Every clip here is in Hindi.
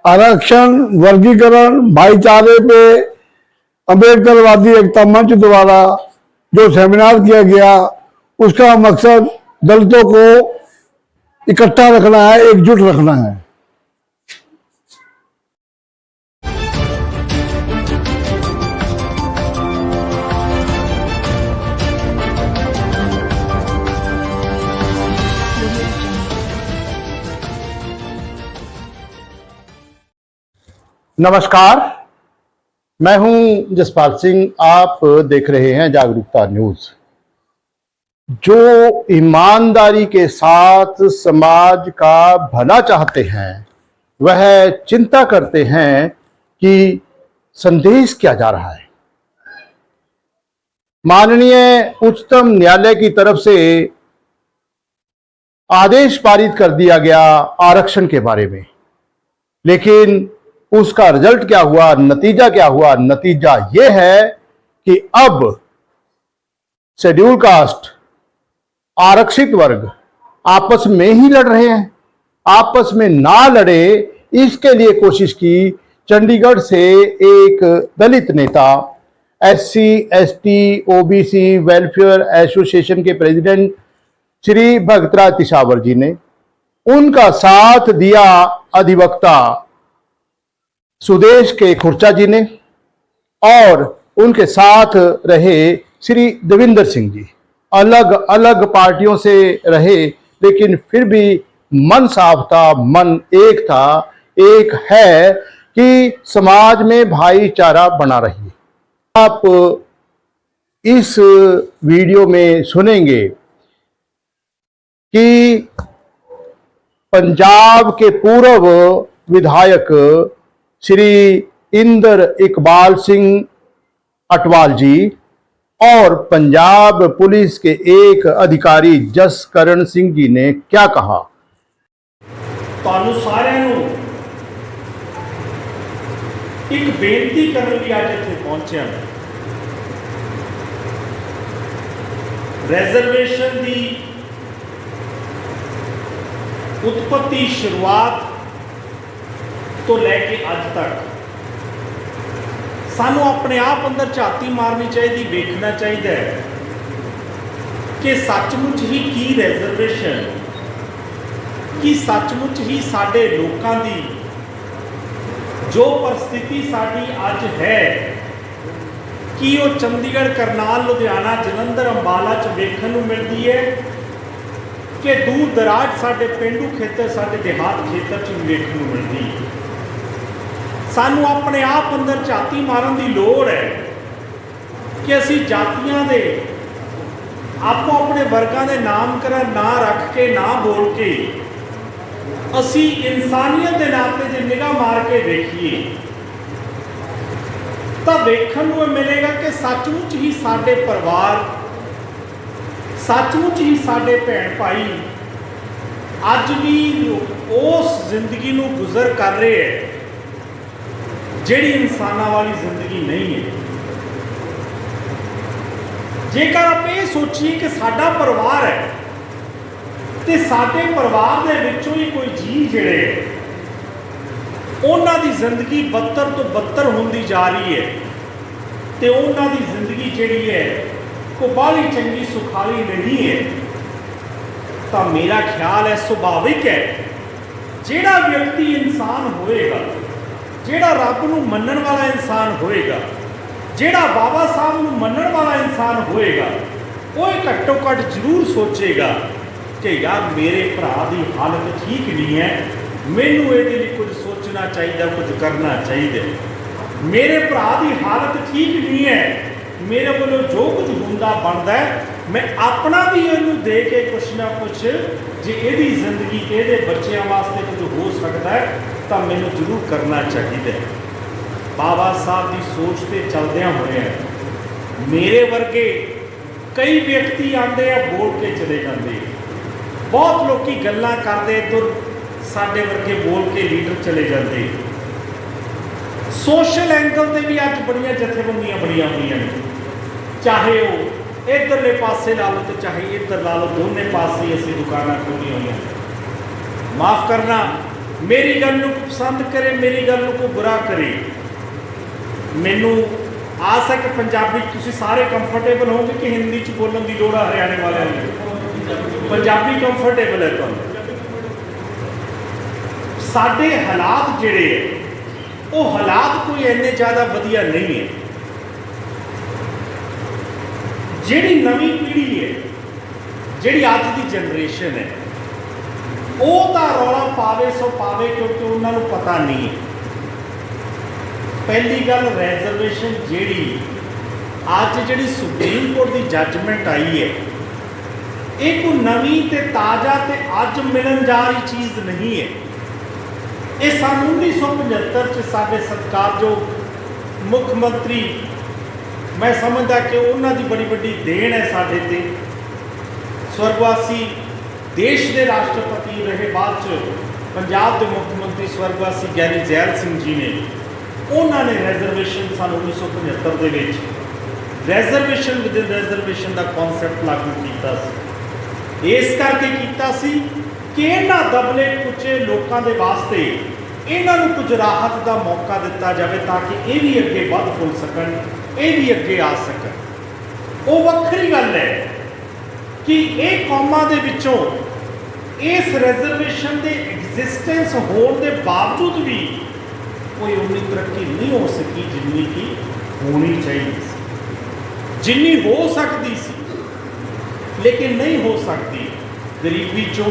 आरक्षण, वर्गीकरण, भाईचारे पे अम्बेडकरवादी एकता मंच द्वारा जो सेमिनार किया गया, उसका मकसद दलितों को इकट्ठा रखना है, एकजुट रखना है। नमस्कार, मैं हूं जसपाल सिंह। आप देख रहे हैं जागरूकता न्यूज। जो ईमानदारी के साथ समाज का भला चाहते हैं, वह चिंता करते हैं कि संदेश क्या जा रहा है। माननीय उच्चतम न्यायालय की तरफ से आदेश पारित कर दिया गया आरक्षण के बारे में, लेकिन उसका रिजल्ट क्या हुआ, नतीजा क्या हुआ? नतीजा यह है कि अब शेड्यूल कास्ट, आरक्षित वर्ग आपस में ही लड़ रहे हैं। आपस में ना लड़े, इसके लिए कोशिश की चंडीगढ़ से एक दलित नेता, SC, ST, OBC welfare association के प्रेसिडेंट श्री भगतराज तिशावर जी ने। उनका साथ दिया अधिवक्ता सुदेश के खुर्चा जी ने, और उनके साथ रहे श्री देविंदर सिंह जी। अलग अलग पार्टियों से रहे, लेकिन फिर भी मन साफ था, मन एक था। एक है कि समाज में भाईचारा बना रही। आप इस वीडियो में सुनेंगे कि पंजाब के पूर्व विधायक श्री इंदर इकबाल सिंह अटवाल जी और पंजाब पुलिस के एक अधिकारी जसकरण सिंह जी ने क्या कहा। ਤੁਹਾਨੂੰ ਸਾਰਿਆਂ ਨੂੰ ਇੱਕ ਬੇਨਤੀ ਕਰਨ ਲਈ ਅੱਜ ਇੱਥੇ ਪਹੁੰਚਿਆ। ਰਿਜ਼ਰਵੇਸ਼ਨ ਦੀ ਉਤਪਤੀ ਸ਼ੁਰੂਆਤ ਤੋਂ ਲੈ ਕੇ ਅੱਜ ਤੱਕ ਸਾਨੂੰ ਆਪਣੇ ਆਪ ਅੰਦਰ ਝਾਤੀ ਮਾਰਨੀ ਚਾਹੀਦੀ, ਵੇਖਣਾ ਚਾਹੀਦਾ ਹੈ ਕਿ ਸੱਚਮੁੱਚ ਹੀ ਕੀ ਰਿਜ਼ਰਵੇਸ਼ਨ, ਕਿ ਸੱਚਮੁੱਚ ਹੀ ਸਾਡੇ ਲੋਕਾਂ ਦੀ ਜੋ ਪਰਿਸਥਿਤੀ ਸਾਡੀ ਅੱਜ ਹੈ, ਕਿ ਉਹ ਚੰਡੀਗੜ੍ਹ, ਕਰਨਾਲ, ਲੁਧਿਆਣਾ, ਜਲੰਧਰ, ਅੰਬਾਲਾ 'ਚ ਵੇਖਣ ਨੂੰ ਮਿਲਦੀ ਹੈ ਕਿ ਦੂਰ ਦਰਾਜ ਸਾਡੇ ਪੇਂਡੂ ਖੇਤਰ, ਸਾਡੇ ਦੇਹਾਤ ਖੇਤਰ 'ਚ ਵੇਖਣ ਨੂੰ ਮਿਲਦੀ ਹੈ। ਸਾਨੂੰ ਆਪਣੇ ਆਪ ਅੰਦਰ ਝਾਤੀ ਮਾਰਨ ਦੀ ਲੋੜ ਹੈ ਕਿ ਅਸੀਂ ਜਾਤੀਆਂ ਦੇ ਆਪੋ ਆਪਣੇ ਵਰਗਾਂ ਦੇ ਨਾਮਕਰਨ ਨਾ ਰੱਖ ਕੇ, ਨਾ ਬੋਲ ਕੇ, ਅਸੀਂ ਇਨਸਾਨੀਅਤ ਦੇ ਨਾਤੇ ਜੇ ਨਿਗਾਹ ਮਾਰ ਕੇ ਵੇਖੀਏ ਤਾਂ ਵੇਖਣ ਨੂੰ ਇਹ ਮਿਲੇਗਾ ਕਿ ਸੱਚਮੁੱਚ ਹੀ ਸਾਡੇ ਪਰਿਵਾਰ, ਸੱਚਮੁੱਚ ਹੀ ਸਾਡੇ ਭੈਣ ਭਾਈ ਅੱਜ ਵੀ ਉਸ ਜ਼ਿੰਦਗੀ ਨੂੰ ਗੁਜ਼ਰ ਕਰ ਰਹੇ ਹੈ ਜਿਹੜੀ ਇਨਸਾਨਾਂ ਵਾਲੀ ਜ਼ਿੰਦਗੀ ਨਹੀਂ ਹੈ। ਜੇਕਰ ਆਪਾਂ ਇਹ ਸੋਚੀਏ ਕਿ ਸਾਡਾ ਪਰਿਵਾਰ ਹੈ ਤੇ ਸਾਡੇ ਪਰਿਵਾਰ ਦੇ ਵਿੱਚੋਂ ਹੀ ਕੋਈ ਜੀਅ ਜਿਹੜੇ ਉਹਨਾਂ ਦੀ ਜ਼ਿੰਦਗੀ ਬੱਤਰ ਤੋਂ ਬੱਤਰ ਹੁੰਦੀ ਜਾ ਰਹੀ ਹੈ ਤੇ ਉਹਨਾਂ ਦੀ ਜ਼ਿੰਦਗੀ ਜਿਹੜੀ ਹੈ ਕੋਈ ਬਾਹਲੀ ਚੰਗੀ ਸੁਖਾਲੀ ਨਹੀਂ ਹੈ, ਤਾਂ ਮੇਰਾ ਖਿਆਲ ਹੈ ਸੁਭਾਵਿਕ ਹੈ ਜਿਹੜਾ ਵਿਅਕਤੀ ਇਨਸਾਨ ਹੋਏਗਾ, ਜਿਹੜਾ ਰੱਬ ਨੂੰ ਮੰਨਣ ਵਾਲਾ ਇਨਸਾਨ ਹੋਏਗਾ, ਜਿਹੜਾ ਬਾਬਾ ਸਾਹਿਬ ਨੂੰ ਮੰਨਣ ਵਾਲਾ ਇਨਸਾਨ ਹੋਏਗਾ, ਉਹ ਘੱਟੋ ਘੱਟ ਜ਼ਰੂਰ ਸੋਚੇਗਾ ਕਿ ਯਾਰ ਮੇਰੇ ਭਰਾ ਦੀ ਹਾਲਤ ਠੀਕ ਨਹੀਂ ਹੈ, ਮੈਨੂੰ ਇਹਦੇ ਲਈ ਕੁਝ ਸੋਚਣਾ ਚਾਹੀਦਾ, ਕੁਝ ਕਰਨਾ ਚਾਹੀਦਾ। ਮੇਰੇ ਭਰਾ ਦੀ ਹਾਲਤ ਠੀਕ ਨਹੀਂ ਹੈ, ਮੇਰੇ ਵੱਲੋਂ ਜੋ ਕੁਝ ਹੁੰਦਾ ਬਣਦਾ ਮੈਂ ਆਪਣਾ ਵੀ ਇਹਨੂੰ ਦੇ ਕੇ ਕੁਛ ਨਾ ਕੁਛ, ਜੇ ਇਹਦੀ ਜ਼ਿੰਦਗੀ, ਇਹਦੇ ਬੱਚਿਆਂ ਵਾਸਤੇ ਕੁਝ ਹੋ ਸਕਦਾ ਹੈ ਤਾਂ ਮੈਨੂੰ ਜ਼ਰੂਰ ਕਰਨਾ ਚਾਹੀਦਾ। ਬਾਬਾ ਸਾਹਿਬ ਦੀ ਸੋਚ 'ਤੇ ਚੱਲਦਿਆਂ ਹੋਇਆ ਮੇਰੇ ਵਰਗੇ ਕਈ ਵਿਅਕਤੀ ਆਉਂਦੇ ਆ, ਬੋਲ ਕੇ ਚਲੇ ਜਾਂਦੇ। ਬਹੁਤ ਲੋਕੀ ਗੱਲਾਂ ਕਰਦੇ, ਤੁਰ ਸਾਡੇ ਵਰਗੇ ਬੋਲ ਕੇ ਲੀਡਰ ਚਲੇ ਜਾਂਦੇ। ਸੋਸ਼ਲ ਐਂਗਲ 'ਤੇ ਵੀ ਅੱਜ ਬੜੀਆਂ ਜਥੇਬੰਦੀਆਂ ਬਣੀਆਂ ਹੋਈਆਂ ਨੇ, ਚਾਹੇ ਉਹ ਇੱਧਰਲੇ ਪਾਸੇ ਲਾ ਲਓ ਤੇ ਚਾਹੇ ਇੱਧਰ ਲਾ ਲਓ, ਦੋਨੇ ਪਾਸੇ ਅਸੀਂ ਦੁਕਾਨਾਂ ਖੋਲ੍ਹੀਆਂ ਹੋਈਆਂ। ਮਾਫ਼ ਕਰਨਾ, मेरी गल नूं पसंद करे, मेरी गल नूं कोई बुरा करे। मैनू आस है कि पंजाबी तुसीं सारे कंफर्टेबल होंगे कि हिंदी च बोलण दी लोड़ है हरियाणे वालिਆਂ ਨੂੰ? पंजाबी कंफर्टेबल है तुहानूं? साडे हालात जिहड़े है वो हालात कोई इन्ने ज़्यादा वधिया नहीं है। जिहड़ी नवीं पीढ़ी है, जिहड़ी अज की जनरेशन है, वो तो रौला पावे सो पावे क्योंकि उन्होंने पता नहीं है। पहली गल रिजर्वेशन जिहड़ी अज जिहड़ी सुप्रीम कोर्ट की जजमेंट आई है, ये कोई नवीं ते ताज़ा ते अज मिलन जा रही चीज़ नहीं है। ये सन 1975 च साडे सत्कारयोग मुख्यमंत्री, मैं समझदा कि उन्हां दी बड़ी वड्डी देन है साडे ते। स्वर्गवासी देश के राष्ट्रपति रहे, बाद च पंजाब के मुख्यमंत्री स्वर्गवासी ज्ञानी जैल सिंह जी ने उन्होंने रिजर्वेशन सन 1975 के रिजर्वेशन विद इन रिजर्वेशन का कॉन्सैप्ट लागू किया। इस करके किया कि इन्हां दबले कुचे लोगों के वास्ते इन्हां नूं कुछ राहत का मौका दिता जाए ताकि ये भी अगे वध फुल सकन, ये भी अगे आ सकन। वो वक्री गल है कि ये कौमां दे विचों इस रिजर्वेशन के एग्जिस्टेंस होने के बावजूद भी कोई उन्नी तरक्की नहीं हो सकी जिन्नी की होनी चाहिए, जिन्नी हो सकती सी लेकिन नहीं हो सकती। गरीबी चों,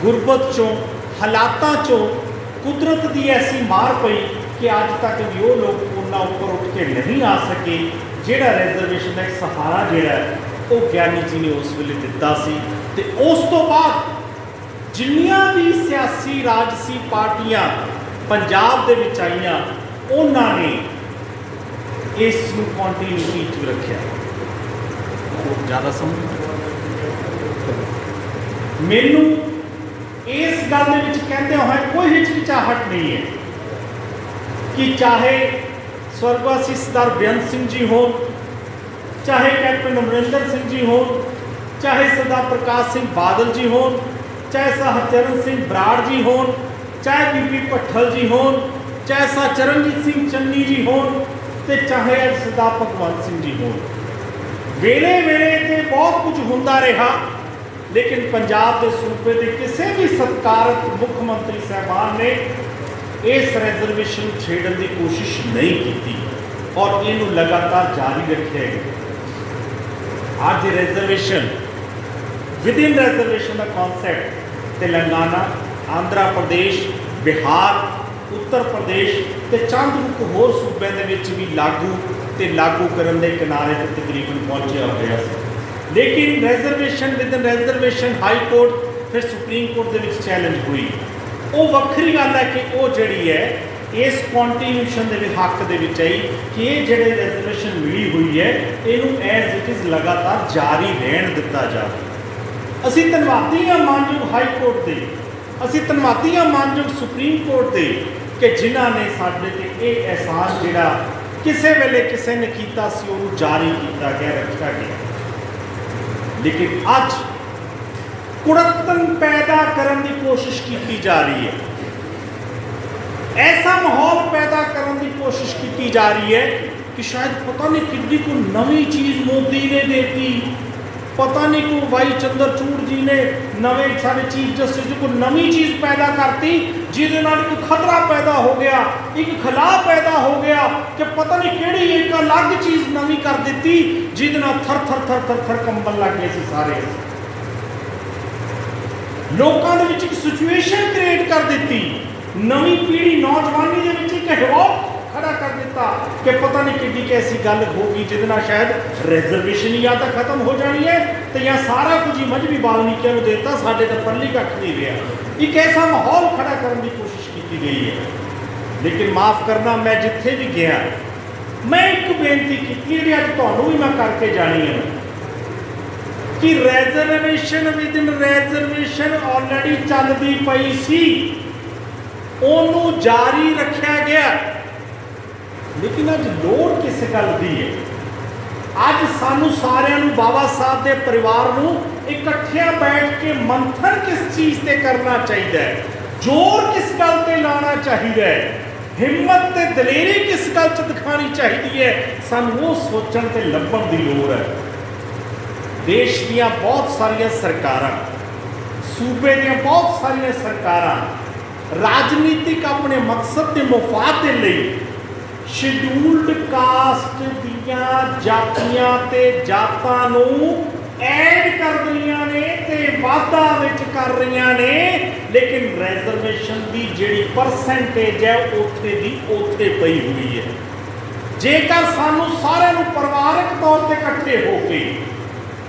गुरबत चों, हालातां चों कुदरत की ऐसी मार पई कि अज तक भी वो लोग उन्ना ऊपर उठ के नहीं आ सके। जिहड़ा रिजर्वेशन का एक सहारा जिहड़ा वो ज्ञानी जी ने उस वेले दिता सी। ते उस तो बाद जिन्नियां भी सियासी राजसी पार्टियां पंजाब दे विच आईयां, उन्होंने इस कॉन्टीन्यूटी च रखा। ज़्यादा समझ मैनू इस गल दे विच कहते हुए कोई हिचकिचाहट नहीं है कि चाहे स्वर्गवासी सरदार बेअंत सिंह जी हो, चाहे कैप्टन अमरिंदर सिंह जी हो, चाहे सरदार प्रकाश सिंह बादल जी हो, चाहे सा हरचरण सिंह बराड़ जी हो, चाहे बीबी भट्ठल जी हो, चाहे सा चरणजीत सिंह चन्नी जी हो, तो चाहे सरदार भगवंत सिंह जी हो। वेले वेले ते बहुत कुछ होंदा रहा, लेकिन पंजाब के सूबे के किसी भी सत्कारत मुख्यमंत्री साहबान ने इस रिजर्वेशन छेड़न की कोशिश नहीं की और इनू लगातार जारी रखे। आज रिजर्वेशन विद इन रिजर्वेशन का कॉन्सैप्ट तेलंगाना, आंध्र प्रदेश, बिहार, उत्तर प्रदेश ते चंद कुछ होर सूबे भी लागू करने के किनारे पर तकरीबन पहुंचा हुआ है। लेकिन reservation with in reservation high court फिर सुप्रीम कोर्ट के चैलेंज हुई। वो वक्री गल है कि वो जी है इस कॉन्टीन्यूशन के हक दे आई कि ये जो रिजर्वेशन मिली हुई है इनू एज इट इज़ लगातार जारी रहन दिता जाए। असी धन्नवादी हाँ मानयोग हाई कोर्ट के, असी धन्नवादी हाँ मानयोग सुप्रीम कोर्ट के कि जिन्हों ने साडे ते ये एहसास जिहड़ा किसी वेले किसी ने किया सी उहनूं जारी किया गया, रखा गया। लेकिन अज कुड़तन पैदा करने की कोशिश की जा रही है, ऐसा माहौल पैदा करने की कोशिश की जा रही है कि शायद पता नहीं कितनी को नवी चीज़ मोदी ने देती, पता नहीं को वाई चंद्रचूड़ जी ने नवे सारे चीफ जस्टिस जी को नवी चीज़ पैदा करती जिहदे नाल एक खतरा पैदा हो गया, एक खला पैदा हो गया कि पता नहीं किहड़ी एक अलग चीज़ नवी कर दी जिहदे नाल थर थर थर थर थर कंबन लग गए सी। सारे लोगों के विच एक सिचुएशन क्रिएट कर दी, नवी पीढ़ी नौजवानी के विच एक हिवार खड़ा कर दिता कि पता नहीं कि कैसी गल होगी जिहदे नाल शायद रिजर्वेशन ही या तो खत्म हो जानी है तो या सारा कुछ ही मजहबी बाल्मीकियों को देता, साडे तो पल्ली कख नहीं रहा। एक ऐसा माहौल खड़ा करने की कोशिश की गई है। लेकिन माफ़ करना, मैं जिथे भी गया मैं एक बेनती की अज तुहानूं भी मैं करके जानी है कि reservation with in reservation already चलती पई सी, ओनू जारी रखा गया। लेकिन अज लोड़ किस गल की है? अज सानू सारिਆਂ ਨੂੰ बाबा साहब के परिवार ਨੂੰ इकट्ठिया बैठ के मंथन किस चीज़ से करना चाहिए जोर किस गल ते लाना चाहिए, हिम्मत ते दलेरी किस गल च दिखानी चाहिए है, सानू वो सोचण ते लभण दी लोड़ है। देश दियां बहुत सारियां सरकारां, सूबे दियां बहुत सारियां सरकारां राजनीतिक अपने मकसद के मुफाद के लिए शेड्यूल्ड कास्ट दियां जातियां ते जातां नूं ऐड कर रही ने ते वाधा विच कर रही ने, लेकिन रिजर्वेशन की जिहड़ी परसेंटेज है उत्थे दी उत्थे पई हुई है। जेकर सानू सारिआं नूं परिवारक तौर पर इकट्ठे होके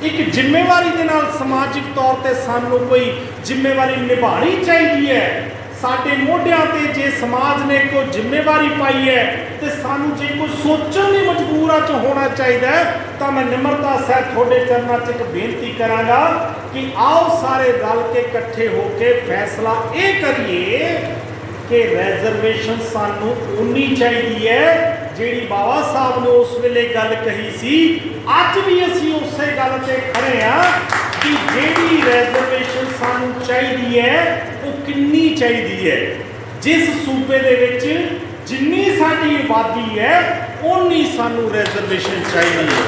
एक जिम्मेवारी दे नाल समाजिक तौर पर सानू कोई जिम्मेवारी निभानी चाहिए है। साडे मोढियां ते जे समाज ने कोई जिम्मेवारी पाई है तो सानू जे कोई सोचण दी मजबूरा च होना चाहिए, तो मैं निमरता सहित थोड़े चरणों च एक बेनती करांगा कि आओ सारे रल के इकट्ठे होके फैसला ये करिए कि रिजर्वेशन सानू उन्नी चाहिए है जिहड़ी बाबा साहब ने उस वेले गल कही सी। अज भी असीं उसे गल ते खड़े हाँ कि जिहड़ी रिजर्वेशन सानू चाहिए है वो कितनी चाहिए है। जिस सूबे दे विच जिन्नी साडी आबादी है उन्नी सानू रिजर्वेशन चाहिए है।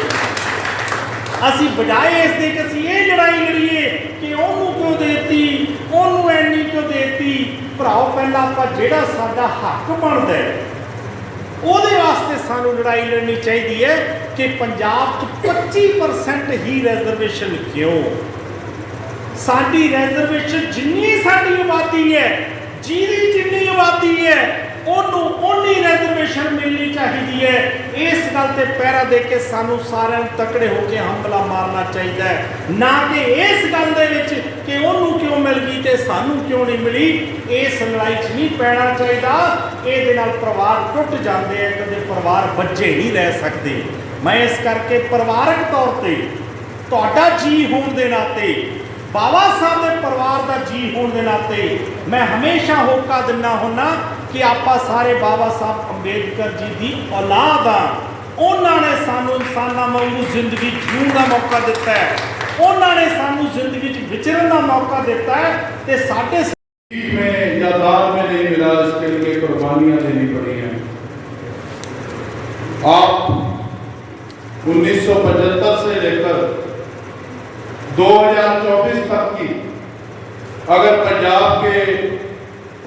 असी बजाए इसके कि असी ये लड़ाई लड़ीए कि उन्होंने क्यों देती, उन्होंने इन्नी क्यों देती। भराओ पहला आपां जिहड़ा साडा हक बनदा है ਉਹਦੇ वास्ते सानू लड़ाई लड़नी चाहिए है कि पंजाब च 25% ही रिजर्वेशन क्यों। साडी रिजर्वेशन जिन्नी साडी आबादी है, जिहदी जिन्नी आबादी है ਉਹਨੂੰ ਉਨੀ रिजर्वेशन मिलनी चाहिए है। इस गल ते पहरा दे के सानू सारिਆਂ ਨੂੰ तकड़े होकर हमला मारना चाहिए है, ना कि इस गल दे विच कि ਉਹਨੂੰ क्यों मिल गई ते सानू क्यों नहीं मिली। इस लड़ाई च नहीं पैना चाहिए। ये नाल परिवार टुट जाते हैं, कदे परिवार बच्चे नहीं रह सकते। मैं इस करके परिवारक तौर पर तुहाडा जी होने के नाते, बाबा साहब के परिवार का जी होने के नाते मैं हमेशा होका दिना होना कि आपां सारे बाबा साहब अंबेडकर जी की औलाद हाँ। उन्होंने सानू इंसानां वांगू जिंदगी जीण का मौका दिता है, उन्होंने सानू जिंदगी विचरण का मौका दिता है ते साडे में या दाल में नहीं मिला, इसके लिए कुर्बानियां देनी पड़ी हैं। आप 1975 से लेकर 2024 तक की अगर पंजाब के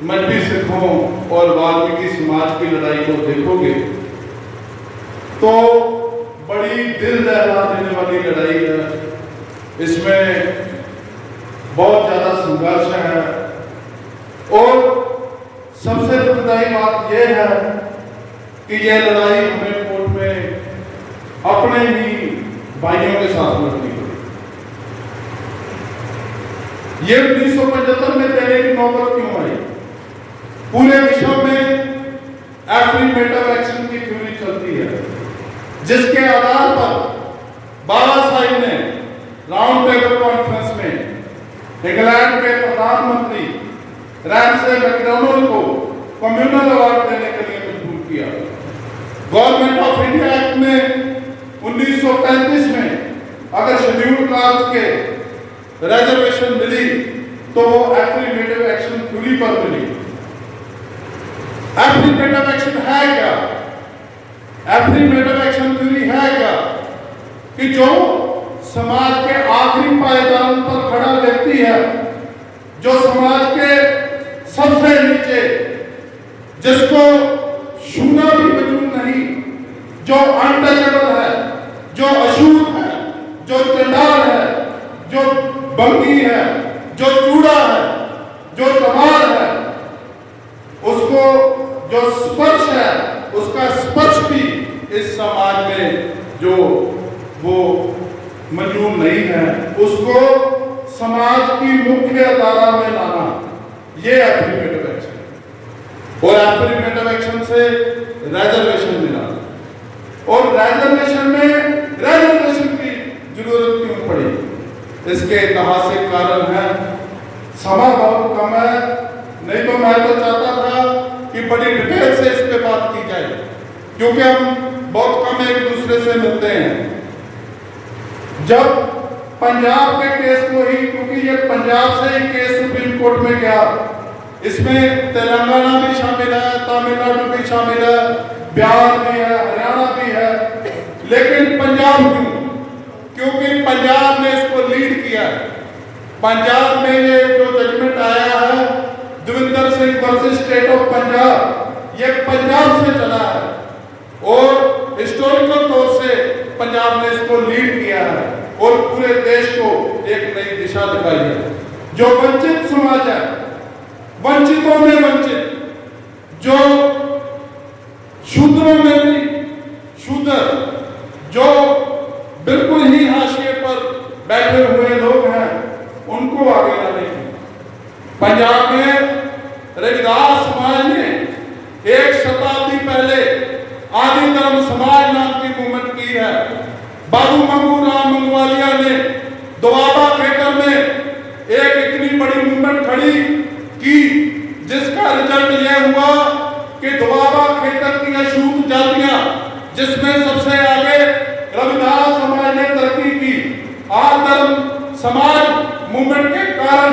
मजबी सिखों और वाल्मीकि समाज की लड़ाई को देखोगे तो बड़ी दिल दहला देने वाली लड़ाई है। इसमें बहुत ज़्यादा संघर्ष है और सबसे दुखदाई बात यह है कि यह लड़ाई हमें कोर्ट में अपने ही भाइयों के साथ लड़नी पड़ी। ये 1975 में देने की नौबत क्यों आई? पूरे विश्व में एफ्रीमेटिव एक्शन की थ्योरी चलती है, जिसके आधार पर बाबा साहिब ने राउंड टेबल कॉन्फ्रेंस में इंग्लैंड के प्रधानमंत्री रैमसे मैकडोनल्ड को कम्युनल अवार्ड देने के लिए मजबूर किया। गवर्नमेंट ऑफ इंडिया एक्ट में 1935 में अगर शेड्यूल्ड कास्ट के रिजर्वेशन मिली तो वो एफ्रीमेटिव एक्शन थ्योरी पर मिली। एफ्रीमेटिव एक्शन है क्या? एफ्रीमेटिव एक्शन थ्योरी है क्या कि जो समाज के आखिरी पायदान पर खड़ा व्यक्ति है, जो समाज के सबसे नीचे, जिसको छूना भी मंजूर नहीं, जो अनटचेबल है, जो अछूत है, जो चंडाल है, जो बंगी है, जो चूड़ा है, जो चमार है, उसको जो स्पर्श है, उसका स्पर्श भी इस समाज में जो वो मंजूर नहीं है, उसको समाज की मुख्य धारा में लाना, ये एफ्रीमेटिव एक्शन। और एफ्रीमेटिव एक्शन से रिजर्वेशन मिला, और रिजर्वेशन में रिजर्वेशन की जरूरत क्यों पड़ी? इसके ऐतिहासिक कारण है। समय बहुत कम है, नहीं तो मैं तो चाहता था कि बड़ी डिटेल से इस पे बात की जाए, क्योंकि हम बहुत कम एक दूसरे से मिलते हैं। जब पंजाब के केस को ही, क्योंकि ये पंजाब से ही केस सुप्रीम कोर्ट में गया, इसमें तेलंगाना भी शामिल है, तमिलनाडु भी शामिल है, बिहार भी है, हरियाणा भी है, लेकिन पंजाब क्यों? क्योंकि पंजाब ने इसको लीड किया है। पंजाब में ये जो जजमेंट आया है Devendra Singh versus state of Punjab, ये पंजाब से चला है और हिस्टोरिकल तौर से पंजाब ने इसको लीड किया है और पूरे देश को एक नई दिशा दिखाई है। जो वंचित समाज है, वंचितों में वंचित, जो शूद्रों में भी शूद्र, जो बिल्कुल ही हाशिए पर बैठे हुए लोग हैं, उनको आगे लाने की पंजाब में रविदास समाज ने 1 शताब्दी पहले आदि धर्म समाज नाम की मूवमेंट की है। बाबू मंगू राम मंगवालिया ने दोआबा खेतर में एक इतनी बड़ी मूवमेंट खड़ी की जिसका रिजल्ट यह हुआ कि दोआबा खेतर की अछूत जातियां, जिसमें सबसे आगे रविदास समाज ने तरक्की की। आदि धर्म समाज मूवमेंट के कारण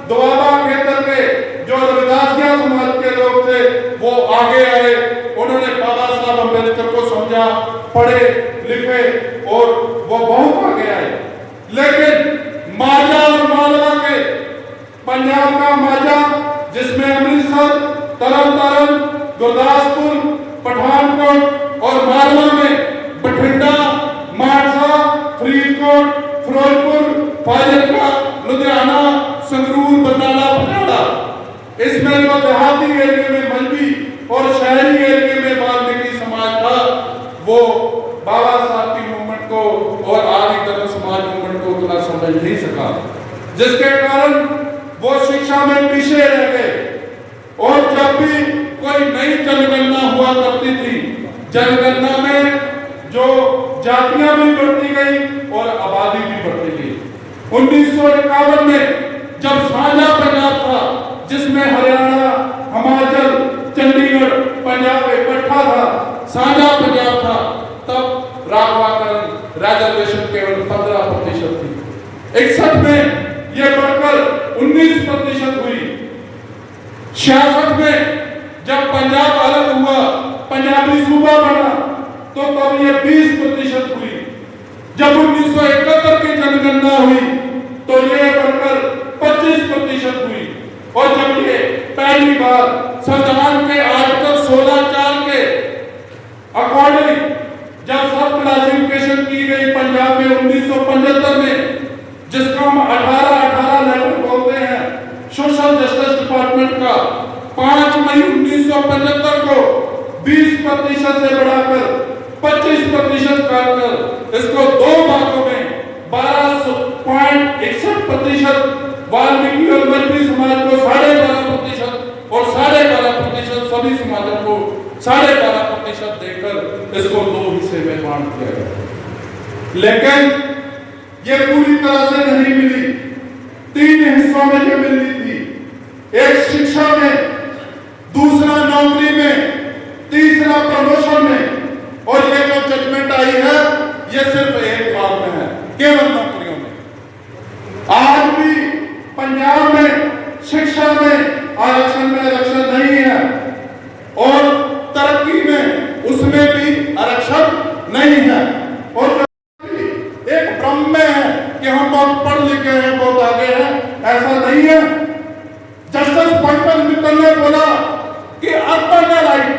दोआबा खेतर के जो रविदासिया समाज के लोग थे वो आगे आए। उन्होंने बाबा साहब अम्बेडकर को समझा, पढ़े लिखे और वो बहुत आगे आए। लेकिन माझा और मालवा के पंजाब का माझा, जिसमें अमृतसर, तरन, गुरदासपुर, पठानकोट और मालवा में बठिंडा, मानसा, फरीदकोट, फिरोजपुर, फाजिलका, लुधियाना, संगरूर, बरनाला, पटियाला, इसमें जो देहाती एरिया में मलबी और शहरी एरिया में वाल्मीकि समाज था, वो बाबा साहब की मूवमेंट को और आदि धर्म समाज मूवमेंट को उतना समझ नहीं सका, जिसके कारण वो शिक्षा में पीछे रह गए। और जब भी कोई नई जनगणना हुआ करती थी, जनगणना में जो जातियां भी बढ़ती गई और आबादी भी बढ़ती गई। 1951 में जब साझा पंजाब था, जिसमें हरियाणा, हिमाचल, चंडीगढ़, पंजाब इकट्ठा था, साझा पंजाब था, तब राघवाकरण रिजर्वेशन केवल 15% थी। 61 में यह बढ़कर 19% हुई। 66 में जब पंजाब अलग हुआ, पंजाबी सूबा बना, तो तब यह 20% हुई। जब 1971 की जनगणना हुई तो यह बढ़कर 25% हुई। और जब ये पहली बार संविधान के आर्टिकल 16(4) के अकॉर्डिंग जब सब क्लासिफिकेशन की गई पंजाब में 1975 में, जिसको हम 18 लेवल बोलते हैं, सोशल जस्टिस डिपार्टमेंट का 5 मई 1975 को 20% से बढ़ाकर 25% कर इसको 2 भागों में 12.61% वाल्मीकि और मजबी समाज को 12.5% और 12.5% सभी समाजों को 12.5% देकर इसको 2 हिस्से में बांट दिया गया। लेकिन ये पूरी तरह से नहीं मिली, 3 हिस्सों में ये मिलनी थी। एक शिक्षा में, दूसरा नौकरी में, तीसरा प्रमोशन में। और ये जो जजमेंट आई है ये सिर्फ एक भाग में है, केवल नौकरियों में। आज भी पंजाब में शिक्षा में आरक्षण में आरक्षण नहीं है और तरक्की में उसमें भी आरक्षण नहीं है। और एक भ्रम में है कि हम बहुत पढ़ लिखे हैं, बहुत आगे हैं, ऐसा नहीं है। जस्टिस पंकज मित्तल ने बोला कि अर्बन राइट,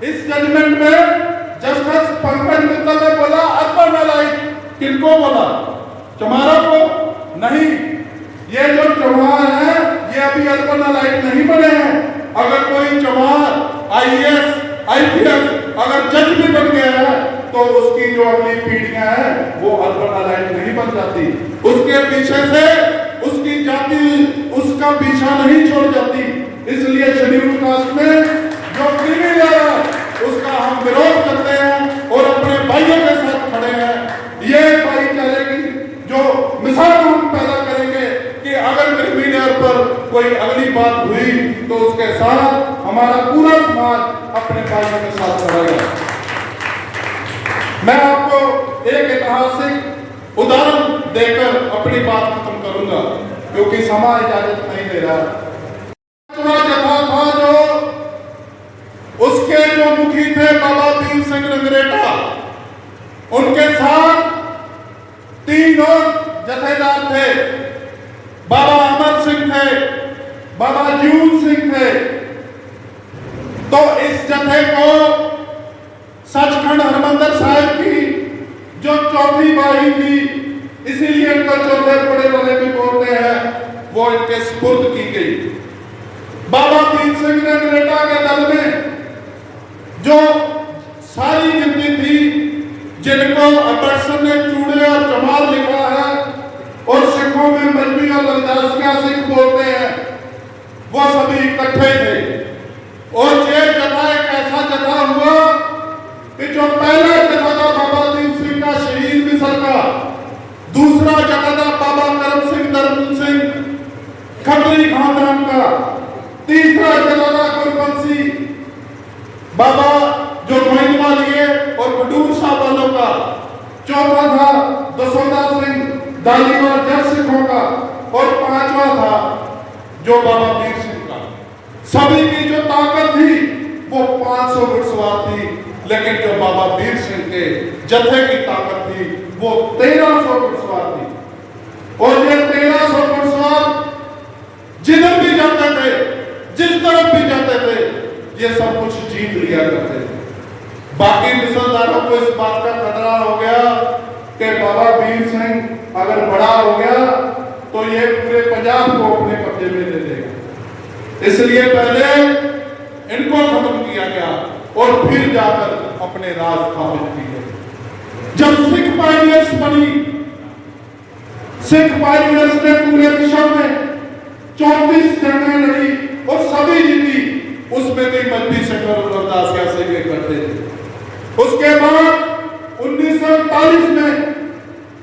इस जजमेंट में जस्टिस पंकज मित्तल ने बोला अर्बन राइट। किनको बोला? चमारा को नहीं। ये जो चमार है ये अभी अर्बन राइट नहीं बने हैं। अगर कोई चमार IAS, IPS अगर जज भी बन गया है तो उसकी जो अगली पीढ़ियां हैं वो अर्बन राइट नहीं बन जाती। उसके पीछे से उसकी जाति उसका पीछा नहीं छोड़ जाती। इसलिए शेड्यूल कास्ट में जो क्रिमिनल है उसका हम विरोध करते हैं और अपने भाइयों के साथ खड़े हैं। ये भाईचारे की जो मिसाल हम पैदा करेंगे कि अगर क्रिमिनल पर कोई अगली बात हुई तो उसके साथ हमारा पूरा समाज अपने भाइयों के साथ खड़ा है। मैं आपको एक ऐतिहासिक उदाहरण देकर अपनी बात खत्म करूंगा क्योंकि समय इजाजत नहीं दे रहा। बाबा वीर सिंह रंगरेटा, उनके साथ 3 और जथेदार थे। बाबा अमर सिंह थे, बाबा जीवन सिंह थे। तो इस जथे को सचखंड हरमंदिर साहिब की जो चौथी बाही थी, इसीलिए इनको चौथे बड़े वाले भी बोलते हैं, वो इनके स्पुर्द की गई। बाबा वीर सिंह रंगरेटा के दल में जो सारी गिनती थी, जिनको अम्बेडकर ने चूड़े और चमार लिखा है और सिखों में मजबी और रविदासिया सिख बोलते हैं, वो सभी इकट्ठे थे। और ये जथा एक ऐसा जथा हुआ कि जो पहला जथा था बाबा दीप सिंह का शहीद मिसल का, दूसरा जथा था बाबा करम सिंह धर्म सिंह खत्री खानदान का, तीसरा जथा था गुरबंसी बाबा जो गोइंदवा लिए और खडूर शाह वालों का, चौथा था दसौदा सिंह दालीवाल जट सिखों का, और पांचवा था जो बाबा वीर सिंह का। सभी की जो ताकत थी वो 500 घुड़सवार थी, लेकिन जो बाबा वीर सिंह के जथे की ताकत थी वो 1300 घुड़सवार थी। और ये 1300 घुड़सवार जिधर भी जाते थे, जिस तरफ भी जाते थे, ये सब कुछ जीत लिया करते थे। बाकी मिसलदारों को इस बात का खतरा हो गया कि बाबा वीर सिंह अगर बड़ा हो गया तो ये पूरे पंजाब को अपने कब्जे में ले लेगा, इसलिए पहले इनको खत्म किया गया और फिर जाकर अपने राज स्थापित किए। जब सिख पायनियर्स बनी, सिख पायनियर्स ने पूरे विश्व में 34 जंगें लड़ी और सभी जीती, उसमें भी मजबी सिख और रविदासिया सिख इकट्ठे थे। उसके बाद 1948 में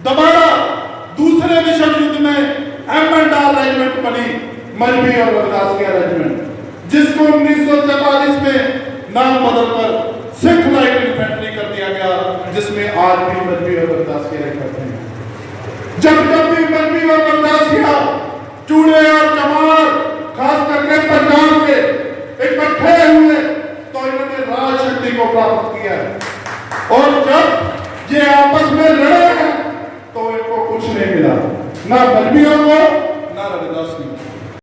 दोबारा दूसरे विश्व युद्ध में एमएनआर रेजिमेंट बनी, मजबी और रविदासिया रेजिमेंट, जिसको 1944 में नाम बदलकर सिख लाइट इन्फेंट्री कर दिया गया, जिसमें आज भी मजबी और रविदासिया करते हैं। जब भी मजबी और रविदासिया चूड़े और चमार खास करके पंजाब के इकट्ठे हुए तो इन्होंने राज शक्ति को प्राप्त किया है। और जब ये आपस में लड़े हैं तो इनको कुछ नहीं मिला, ना मजबियों को ना रविदासियों को।